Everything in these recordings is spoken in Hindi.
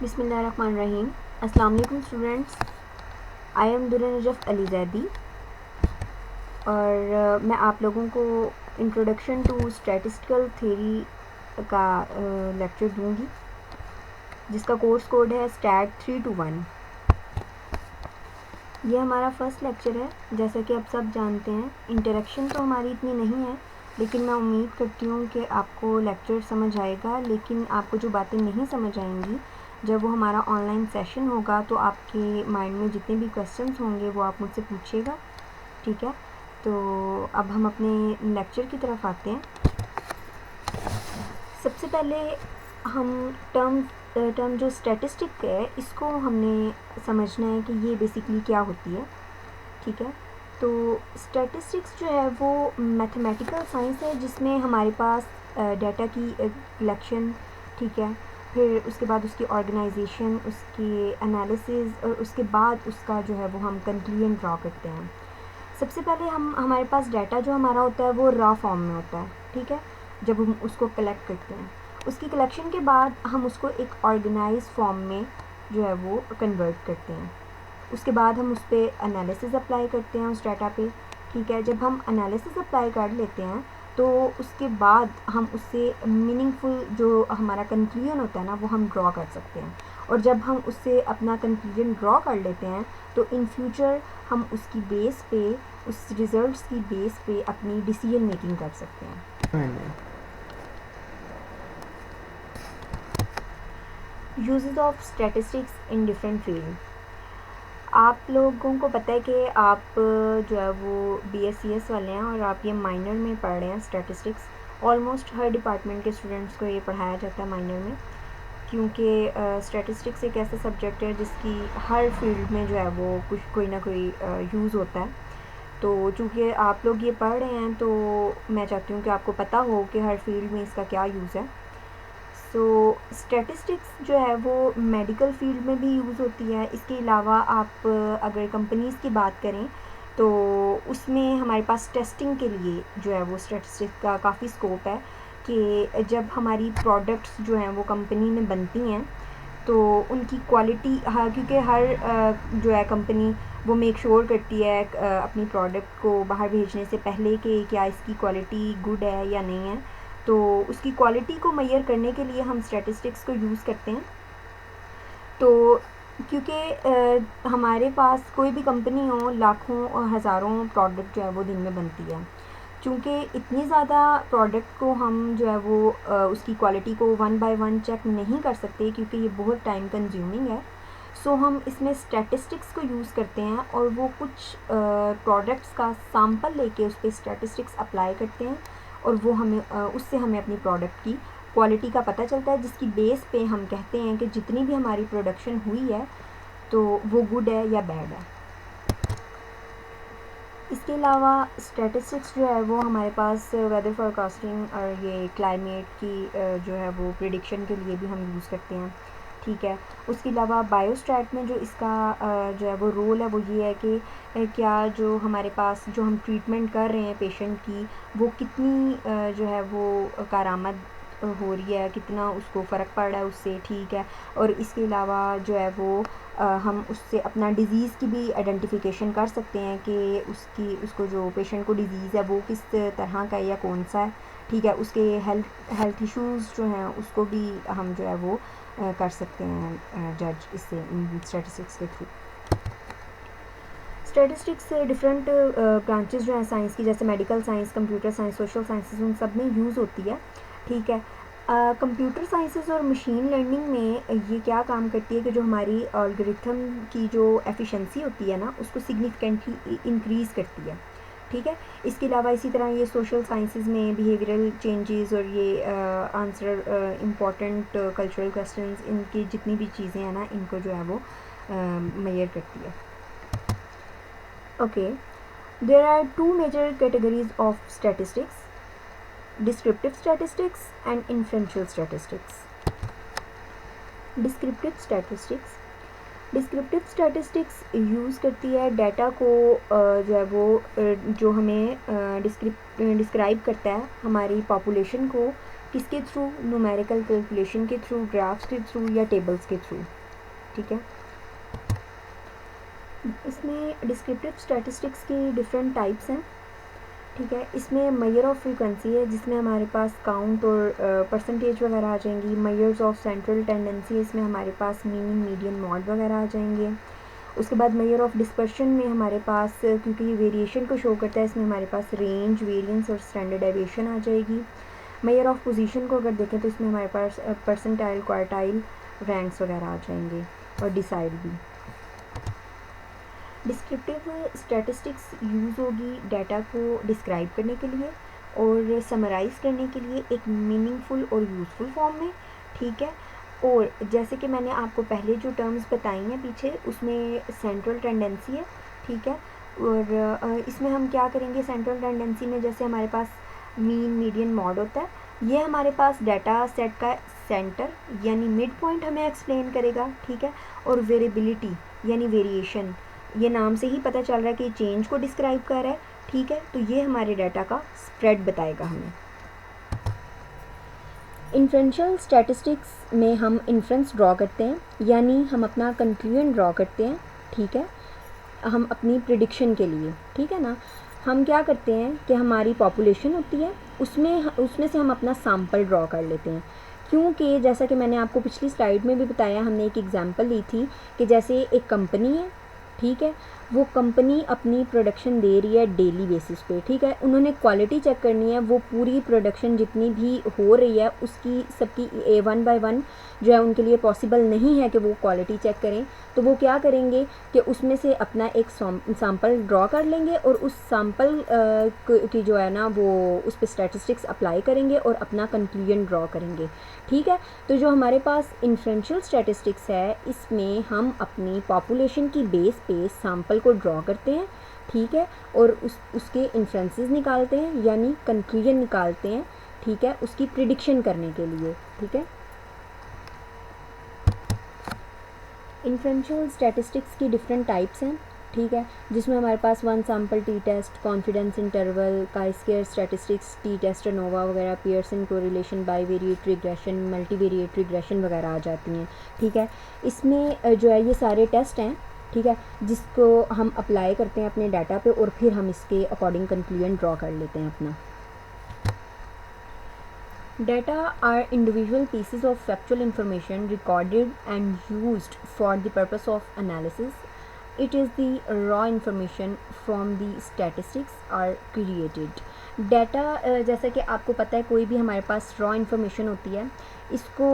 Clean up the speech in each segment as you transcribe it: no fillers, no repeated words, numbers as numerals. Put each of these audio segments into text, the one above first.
बिस्मिल्लाहिर्रहमानिर्रहीम। अस्सलाम वालेकुम students, I am Durra Najaf Ali Zaidi और मैं आप लोगों को इंट्रोडक्शन टू स्टैटिस्टिकल थ्योरी का लेक्चर दूंगी जिसका कोर्स कोड है स्टैट 321। ये हमारा फर्स्ट लेक्चर है। जैसा कि आप सब जानते हैं, इंटरेक्शन तो हमारी इतनी नहीं है, लेकिन मैं उम्मीद करती हूँ कि आपको लेक्चर समझ आएगा। लेकिन आपको जो बातें नहीं समझ आएंगी, जब वो हमारा ऑनलाइन सेशन होगा तो आपके माइंड में जितने भी क्वेश्चंस होंगे वो आप मुझसे पूछिएगा, ठीक है। तो अब हम अपने लेक्चर की तरफ आते हैं। सबसे पहले हम टर्म जो स्टैटिस्टिक है इसको हमने समझना है कि ये बेसिकली क्या होती है, ठीक है। तो स्टैटिस्टिक्स जो है वो मैथमेटिकल साइंस है जिसमें हमारे पास डाटा की कलेक्शन, ठीक है, फिर उसके बाद उसकी ऑर्गेनाइजेशन, उसकी एनालिसिस और उसके बाद उसका जो है वो हम कंक्लूजन ड्रॉ करते हैं। सबसे पहले हमारे पास डाटा जो हमारा होता है वो रॉ फॉर्म में होता है, ठीक है। जब हम उसको कलेक्ट करते हैं, उसकी कलेक्शन के बाद हम उसको एक ऑर्गेनाइज फॉर्म में जो है वो कन्वर्ट करते हैं। उसके बाद हम उस पर एनालिसिस अप्लाई करते हैं उस डाटा पे, ठीक है। जब हम एनालिसिस अप्लाई कर लेते हैं तो उसके बाद हम उससे मीनिंगफुल जो हमारा कंक्लूजन होता है ना वो हम ड्रॉ कर सकते हैं। और जब हम उससे अपना कंक्लूजन ड्रॉ कर लेते हैं तो इन फ्यूचर हम उसकी बेस पे, उस रिज़ल्ट्स की बेस पे अपनी डिसीजन मेकिंग कर सकते हैं। Uses of statistics in different field. आप लोगों को पता है कि आप जो है वो BScs वाले हैं और आप ये माइनर में पढ़ रहे हैं स्टैटिस्टिक्स। ऑलमोस्ट हर डिपार्टमेंट के स्टूडेंट्स को ये पढ़ाया जाता है माइनर में, क्योंकि स्टैटिस्टिक्स एक ऐसा सब्जेक्ट है जिसकी हर फील्ड में जो है वो कोई ना कोई यूज़ होता है। तो चूँकि आप लोग ये पढ़ रहे हैं तो मैं चाहती हूँ कि आपको पता हो कि हर फील्ड में इसका क्या यूज़ है। सो स्टैटिस्टिक्स जो है वो मेडिकल फील्ड में भी यूज़ होती है। इसके अलावा आप अगर कंपनीज़ की बात करें तो उसमें हमारे पास टेस्टिंग के लिए जो है वो स्टैटिस्टिक्स का काफ़ी स्कोप है कि जब हमारी प्रोडक्ट्स जो हैं वो कंपनी में बनती हैं तो उनकी क्वालिटी, हाँ, क्योंकि हर जो है कंपनी वो मेक श्योर करती है अपनी प्रोडक्ट को बाहर भेजने से पहले कि क्या इसकी क्वालिटी गुड है या नहीं है। तो उसकी क्वालिटी को मेजर करने के लिए हम स्टैटिस्टिक्स को यूज़ करते हैं। तो क्योंकि हमारे पास कोई भी कंपनी हो, लाखों और हज़ारों प्रोडक्ट जो है वो दिन में बनती है, चूँकि इतनी ज़्यादा प्रोडक्ट को हम जो है वो उसकी क्वालिटी को 1 बाय 1 चेक नहीं कर सकते क्योंकि ये बहुत टाइम कंज्यूमिंग है। सो हम इसमें स्टैटिस्टिक्स को यूज़ करते हैं और वो कुछ प्रोडक्ट्स का सैंपल लेके उस पर स्टैटिस्टिक्स अप्लाई करते हैं और वो हमें उससे हमें अपनी प्रोडक्ट की क्वालिटी का पता चलता है, जिसकी बेस पे हम कहते हैं कि जितनी भी हमारी प्रोडक्शन हुई है तो वो गुड है या बैड है। इसके अलावा स्टैटिस्टिक्स जो है वो हमारे पास वेदर फोरकास्टिंग और ये क्लाइमेट की जो है वो प्रिडिक्शन के लिए भी हम यूज़ करते हैं, ठीक है। उसके अलावा बायोस्टैट में जो इसका जो है वो रोल है वो ये है कि क्या जो हमारे पास जो हम ट्रीटमेंट कर रहे हैं पेशेंट की, वो कितनी जो है वो कारामद हो रही है, कितना उसको फ़र्क पड़ रहा है उससे, ठीक है। और इसके अलावा जो है वो हम उससे अपना डिज़ीज़ की भी आइडेंटिफिकेशन कर सकते हैं कि उसको जो पेशेंट को डिज़ीज़ है वो किस तरह का है या कौन सा है, ठीक है। उसके हेल्थ इश्यूज़ जो हैं उसको भी हम जो है वो कर सकते हैं जज इससे स्टैटिस्टिक्स के थ्रू। स्टैटिस्टिक्स डिफरेंट ब्रांचेस जो हैं साइंस की, जैसे medical science, computer science, social sciences, उन सब में यूज़ होती है, ठीक है। कंप्यूटर साइंसेस और मशीन लर्निंग में ये क्या काम करती है कि जो हमारी एल्गोरिथम की जो एफिशिएंसी होती है ना उसको सिग्निफिकेंटली इंक्रीज़ करती है, ठीक है। इसके अलावा इसी तरह ये सोशल साइंसेस में बिहेवियरल चेंजेस और ये आंसर इम्पॉर्टेंट कल्चरल क्वेश्चंस, इनकी जितनी भी चीज़ें हैं ना इनको जो है वो मेजर करती है। Okay, there are two major categories of statistics: descriptive statistics and inferential statistics. Descriptive statistics use करती है डाटा को जो है वो जो हमें डिस्क्राइब करता है हमारी पॉपुलेशन को किसके थ्रू, न्यूमेरिकल कैलकुलेशन के थ्रू, ग्राफ्स के थ्रू या टेबल्स के थ्रू। ठीक है, इसमें डिस्क्रिप्टिव स्टैटिस्टिक्स की डिफरेंट टाइप्स हैं। ठीक है, इसमें मेजर ऑफ फ्रीक्वेंसी है जिसमें हमारे पास काउंट और परसेंटेज वगैरह आ जाएंगी। मेजर्स ऑफ सेंट्रल टेंडेंसी, इसमें हमारे पास मीन, मीडियन, मॉड वगैरह आ जाएंगे। उसके बाद मेजर ऑफ डिस्पर्शन में हमारे पास, क्योंकि ये वेरिएशन को शो करता है, इसमें हमारे पास रेंज, वेरिएंस और स्टैंडर्ड डेविएशन आ जाएगी। मेजर ऑफ पोजीशन को अगर देखें तो इसमें हमारे पास परसेंटाइल, क्वार्टाइल, रैंक्स वगैरह आ जाएंगे और डिसाइड भी। डिस्क्रिप्टिव स्टैटिस्टिक्स यूज़ होगी डाटा को डिस्क्राइब करने के लिए और समराइज़ करने के लिए एक मीनिंगफुल और यूज़फुल फॉर्म में। ठीक है, और जैसे कि मैंने आपको पहले जो टर्म्स बताई हैं पीछे, उसमें सेंट्रल टेंडेंसी है। ठीक है, और इसमें हम क्या करेंगे, सेंट्रल टेंडेंसी में जैसे हमारे पास मीन, मीडियन, मॉड होता है, ये हमारे पास डाटा सेट का सेंटर यानी मिड पॉइंट हमें एक्सप्लेन करेगा। ठीक है, और वेरिएबिलिटी यानी वेरिएशन, ये नाम से ही पता चल रहा है कि चेंज को डिस्क्राइब कर रहा है। ठीक है, तो ये हमारे डाटा का स्प्रेड बताएगा हमें। इन्फ्रेंशियल स्टैटिस्टिक्स में हम इन्फ्रेंस ड्रॉ करते हैं, यानी हम अपना कंक्लूजन ड्रॉ करते हैं। ठीक है, हम अपनी प्रिडिक्शन के लिए। ठीक है ना, हम क्या करते हैं कि हमारी पॉपुलेशन होती है, उसमें से हम अपना सैम्पल ड्रॉ कर लेते हैं। क्योंकि जैसा कि मैंने आपको पिछली स्लाइड में भी बताया, हमने एक एग्जांपल ली थी कि जैसे एक कंपनी है। ठीक है, वो कंपनी अपनी प्रोडक्शन दे रही है डेली बेसिस पे। ठीक है, उन्होंने क्वालिटी चेक करनी है, वो पूरी प्रोडक्शन जितनी भी हो रही है उसकी सबकी वन बाय वन जो है उनके लिए पॉसिबल नहीं है कि वो क्वालिटी चेक करें। तो वो क्या करेंगे कि उसमें से अपना एक सैम्पल ड्रॉ कर लेंगे और उस सैम्पल की जो है ना वो उस पर स्टैटिस्टिक्स अप्लाई करेंगे और अपना कंक्लूजन ड्रॉ करेंगे। ठीक है, तो जो हमारे पास इन्फ्रेंशियल स्टैटिस्टिक्स है, इसमें हम अपनी पॉपुलेशन की बेस पे सैम्पल को ड्रॉ करते हैं। ठीक है, और उसके इन्फ्रेंसेस निकालते हैं यानी कंक्लूजन निकालते हैं। ठीक है, उसकी प्रिडिक्शन करने के लिए। ठीक है, इन्फ्रेंशियल स्टैटिस्टिक्स की डिफरेंट टाइप्स हैं। ठीक है, जिसमें हमारे पास one sample t test, confidence interval, chi square statistics, t test, ANOVA वगैरह, Pearson correlation, bivariate regression, multivariate regression वगैरह आ जाती हैं। ठीक है, इसमें जो है ये सारे टेस्ट हैं। ठीक है, जिसको हम अप्लाई करते हैं अपने डाटा पे और फिर हम इसके अकॉर्डिंग कंक्लूजन ड्रॉ कर लेते हैं अपना। Data are individual pieces of factual information recorded and used for the purpose of analysis. It is the raw information from the statistics are created. Data जैसा कि आपको पता है कोई भी हमारे पास raw information होती है, इसको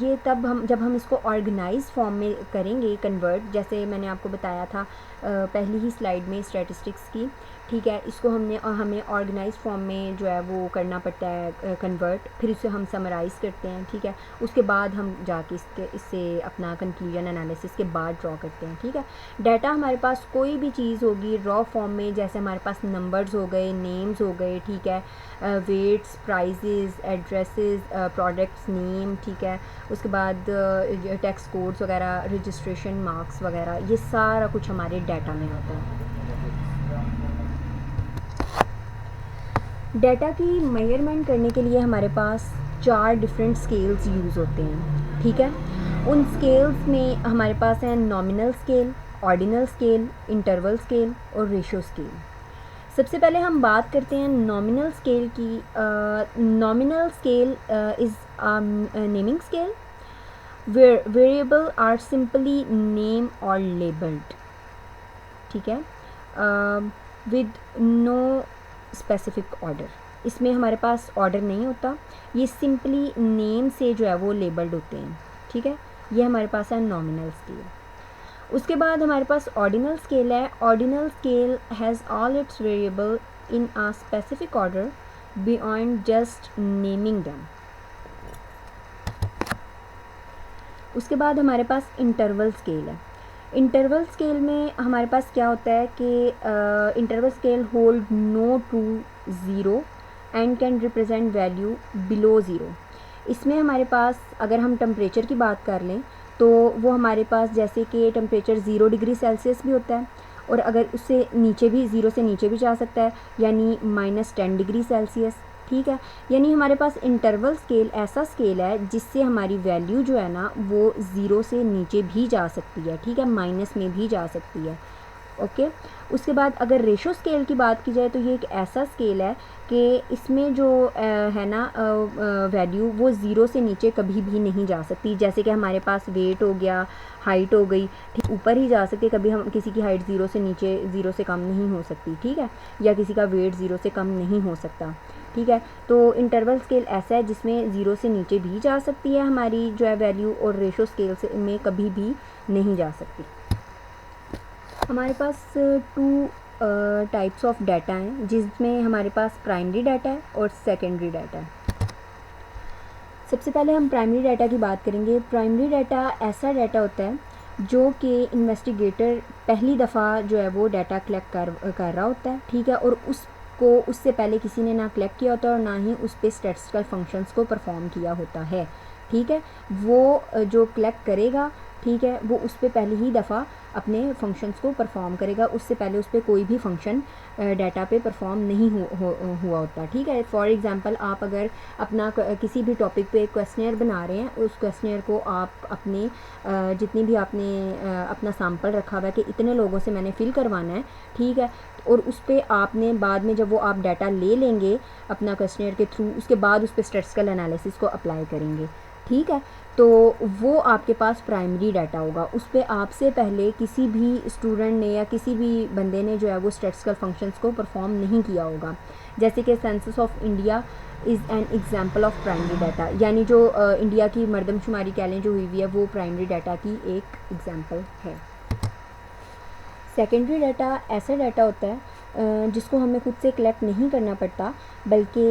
ये तब जब हम इसको ऑर्गेनाइज फॉर्म में करेंगे कन्वर्ट, जैसे मैंने आपको बताया था पहली ही स्लाइड में स्टैटिस्टिक्स की। ठीक है, इसको हमें ऑर्गेनाइज फॉर्म में जो है वो करना पड़ता है कन्वर्ट, फिर इसे हम समराइज़ करते हैं। ठीक है, उसके बाद हम जाके इससे अपना कंक्लूजन एनालिसिस के बाद ड्रॉ करते हैं। ठीक है, डाटा हमारे पास कोई भी चीज़ होगी रॉ फॉर्म में, जैसे हमारे पास नंबर्स हो गए, नेम्स हो गए। ठीक है, weights, prices, addresses, products name. ठीक है, उसके बाद टैक्स कोड्स वगैरह, रजिस्ट्रेशन मार्क्स वगैरह, ये सारा कुछ हमारे डाटा में आता है। डाटा की मेजरमेंट करने के लिए हमारे पास 4 डिफरेंट स्केल्स यूज़ होते हैं। ठीक है, उन स्केल्स में हमारे पास है nominal scale, ordinal scale, interval scale और रेशो स्केल। सबसे पहले हम बात करते हैं नॉमिनल स्केल की। Nominal scale is naming scale where variable are simply name or labeled. ठीक है, with no specific order. इसमें हमारे पास ऑर्डर नहीं होता, ये सिंपली नेम से जो है वो लेबल्ड होते हैं। ठीक है, ये हमारे पास है नॉमिनल स्केल। उसके बाद हमारे पास ऑर्डिनल स्केल है। Ordinal scale has all its variable in a specific order beyond just naming them. उसके बाद हमारे पास इंटरवल स्केल है। इंटरवल स्केल में हमारे पास क्या होता है कि interval scale hold no to zero and can represent value below zero. इसमें हमारे पास अगर हम टेम्परेचर की बात कर लें तो वो हमारे पास जैसे कि टेम्परेचर 0 डिग्री सेल्सियस भी होता है और अगर उससे नीचे भी 0 से नीचे भी जा सकता है, यानी -10 डिग्री सेल्सियस। ठीक है। यानी हमारे पास इंटरवल स्केल ऐसा स्केल है जिससे हमारी वैल्यू जो है ना वो 0 से नीचे भी जा सकती है, ठीक है, माइनस में भी जा सकती है। ओके। उसके बाद अगर रेशो स्केल की बात की जाए तो ये एक ऐसा स्केल है कि इसमें जो है ना वैल्यू वो 0 से नीचे कभी भी नहीं जा सकती। जैसे कि हमारे पास वेट हो गया, हाइट हो गई, ठीक, ऊपर ही जा सकती है, कभी हम किसी की हाइट 0 से नीचे 0 से कम नहीं हो सकती, ठीक है, या किसी का वेट 0 से कम नहीं हो सकता, ठीक है। तो इंटरवल स्केल ऐसा है जिसमें 0 से नीचे भी जा सकती है हमारी जो है वैल्यू, और रेशो स्केल से में कभी भी नहीं जा सकती। हमारे पास 2 टाइप्स ऑफ डाटा हैं जिसमें हमारे पास प्राइमरी डाटा है और सेकेंडरी डाटा है। सबसे पहले हम प्राइमरी डाटा की बात करेंगे। प्राइमरी डाटा ऐसा डाटा होता है जो कि इन्वेस्टिगेटर पहली दफ़ा जो है वो डाटा कलेक्ट कर रहा होता है, ठीक है, और उससे पहले किसी ने ना कलेक्ट किया होता है और ना ही उस पर स्टैटिस्टिकल फंक्शंस को परफॉर्म किया होता है, ठीक है। वो जो कलेक्ट करेगा, ठीक है, वो उस पर पहली ही दफ़ा अपने फंक्शंस को परफॉर्म करेगा, उससे पहले उस पर कोई भी फंक्शन डाटा पे परफॉर्म नहीं हुआ होता, ठीक है। फॉर एग्ज़ाम्पल आप अगर अपना किसी भी टॉपिक पे क्वेश्चनियर बना रहे हैं, उस क्वेश्चनियर को आप अपने जितनी भी आपने अपना सैम्पल रखा हुआ है कि इतने लोगों से मैंने फ़िल करवाना है, ठीक है, और उस पर आपने बाद में जब वो आप डाटा ले लेंगे अपना क्वेश्चनियर के थ्रू, उसके बाद उस पर स्टैटिस्टिकल एनालिसिस को अप्लाई करेंगे, ठीक है, तो वो आपके पास प्राइमरी डाटा होगा। उस पर आपसे पहले किसी भी स्टूडेंट ने या किसी भी बंदे ने जो है वो स्टैटिस्टिकल फंक्शंस को परफॉर्म नहीं किया होगा। जैसे कि census of India is an example of primary data, यानी जो इंडिया की मरदमशुमारी कह लें जो हुई हुई है वो प्राइमरी डाटा की एक एग्जांपल है। सेकेंडरी डाटा ऐसा डाटा होता है जिसको हमें खुद से कलेक्ट नहीं करना पड़ता, बल्कि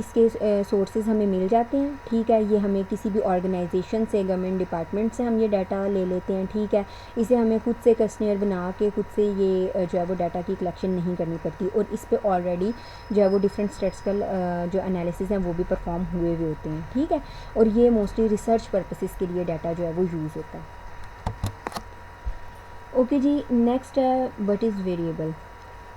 इसके सोर्सेज हमें मिल जाते हैं, ठीक है। ये हमें किसी भी ऑर्गेनाइजेशन से, गवर्नमेंट डिपार्टमेंट से हम ये डाटा ले लेते हैं, ठीक है। इसे हमें खुद से क्वेश्चनियर बना के खुद से ये जो है वो डाटा की कलेक्शन नहीं करनी पड़ती, और इस पर ऑलरेडी जो है वो डिफरेंट स्टैटिस्टिकल जो एनालिसिस हैं वो भी परफॉर्म हुए हुए होते हैं, ठीक है। और ये मोस्टली रिसर्च पर्पसेस के लिए डाटा जो है वो यूज़ होता है। ओके जी, नेक्स्ट है what is variable.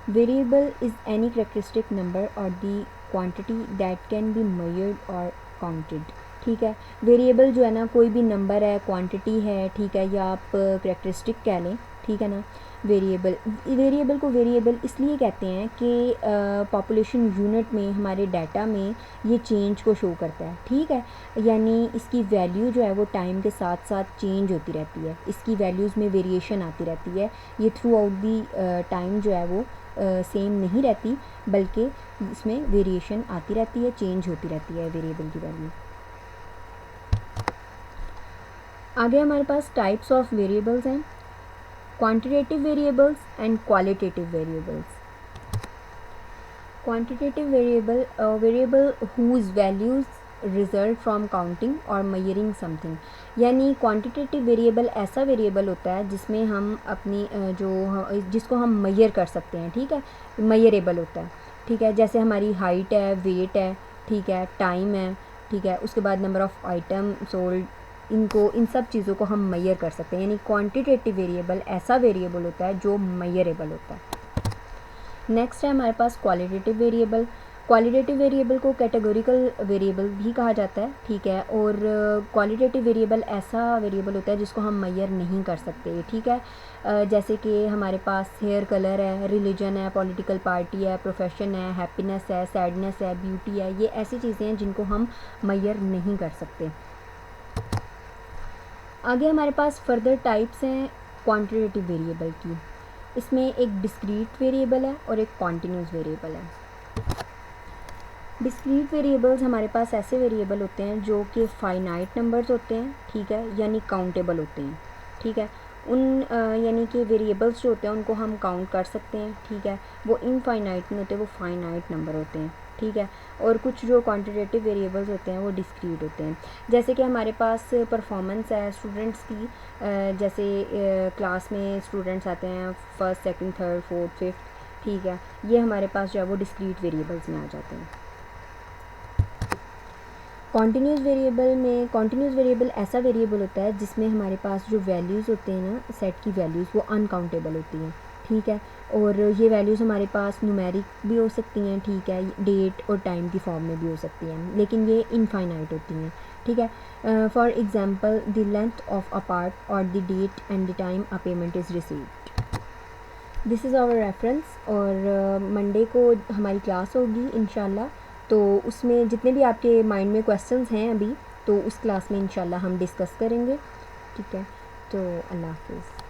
Variable is any characteristic number or the quantity that can be measured or counted, ठीक है। वेरिएबल जो है ना कोई भी नंबर है, क्वांटिटी है, ठीक है, या आप करेक्टरिस्टिक कह लें, ठीक है ना। वेरिएबल को वेरिएबल इसलिए कहते हैं कि पॉपुलेशन यूनिट में हमारे डाटा में ये चेंज को शो करता है, ठीक है। यानी इसकी वैल्यू जो है वो टाइम के साथ साथ चेंज होती रहती है, इसकी वैल्यूज़ में वेरिएशन आती रहती है, ये थ्रू आउट दी टाइम जो है वो सेम नहीं रहती, बल्कि इसमें वेरिएशन आती रहती है, चेंज होती रहती है वेरिएबल की वैल्यू। आगे हमारे पास टाइप्स ऑफ वेरिएबल्स हैं, quantitative variables and qualitative variables. Quantitative variable whose values result from counting और मेजरिंग समथिंग, यानी क्वांटिटेटिव वेरिएबल ऐसा वेरिएबल होता है जिसमें हम अपनी जिसको हम मेजर कर सकते हैं, ठीक है, मेजरेबल होता है, ठीक है। जैसे हमारी हाइट है, वेट है, ठीक है, टाइम है, ठीक है, उसके बाद नंबर ऑफ़ आइटम सोल्ड, इन सब चीज़ों को हम मेजर कर सकते हैं। यानी क्वांटिटेटिव वेरिएबल ऐसा वेरिएबल होता है जो मेजरेबल होता है। नेक्स्ट है हमारे पास क्वालिटेटिव वेरिएबल। क्वालिटेटिव वेरिएबल को कैटेगोरिकल वेरिएबल भी कहा जाता है, ठीक है, और क्वालिटेटिव वेरिएबल ऐसा वेरिएबल होता है जिसको हम मेजर नहीं कर सकते, ठीक है। जैसे कि हमारे पास हेयर कलर है, रिलीजन है, पॉलिटिकल पार्टी है, प्रोफेशन है, हैप्पीनेस है, सैडनेस है, ब्यूटी है, ये ऐसी चीज़ें हैं जिनको हम मेजर नहीं कर सकते। आगे हमारे पास फर्दर टाइप्स हैं क्वांटिटेटिव वेरिएबल की। इसमें एक डिस्क्रीट वेरिएबल है और एक कॉन्टिन्यूस वेरिएबल है। डिस्क्रीट वेरिएबल्स हमारे पास ऐसे वेरिएबल होते हैं जो कि फाइनाइट नंबर्स होते हैं, ठीक है, यानी काउंटेबल होते हैं, ठीक है। यानी कि वेरिएबल्स जो होते हैं उनको हम काउंट कर सकते हैं, ठीक है। वो इनफाइनाइट नहीं होते, वो फाइनाइट नंबर होते हैं, ठीक है। और कुछ जो क्वांटिटेटिव वेरिएबल्स होते हैं वो डिस्क्रीट होते हैं। जैसे कि हमारे पास परफॉर्मेंस है स्टूडेंट्स की, जैसे क्लास में स्टूडेंट्स आते हैं first, second, third, fourth, fifth, ठीक है, ये हमारे पास जो है वो डिस्क्रीट वेरिएबल्स में आ जाते हैं। कॉन्टीन्यूस वेरिएबल ऐसा वेरिएबल होता है जिसमें हमारे पास जो वैल्यूज़ होते हैं ना, सेट की वैल्यूज़ वो अनकाउंटेबल होती हैं, ठीक है। और ये वैल्यूज़ हमारे पास न्यूमेरिक भी हो सकती हैं, ठीक है, डेट और टाइम की फॉर्म में भी हो सकती हैं, लेकिन ये इनफाइनाइट होती हैं, ठीक है। For example the length of a part और the date and the time a payment is received. This is our reference. और मंडे को हमारी क्लास होगी इंशाल्लाह, तो उसमें जितने भी आपके माइंड में क्वेश्चंस हैं अभी, तो उस क्लास में इंशाल्लाह हम डिस्कस करेंगे, ठीक है। तो अल्लाह हाफिज़।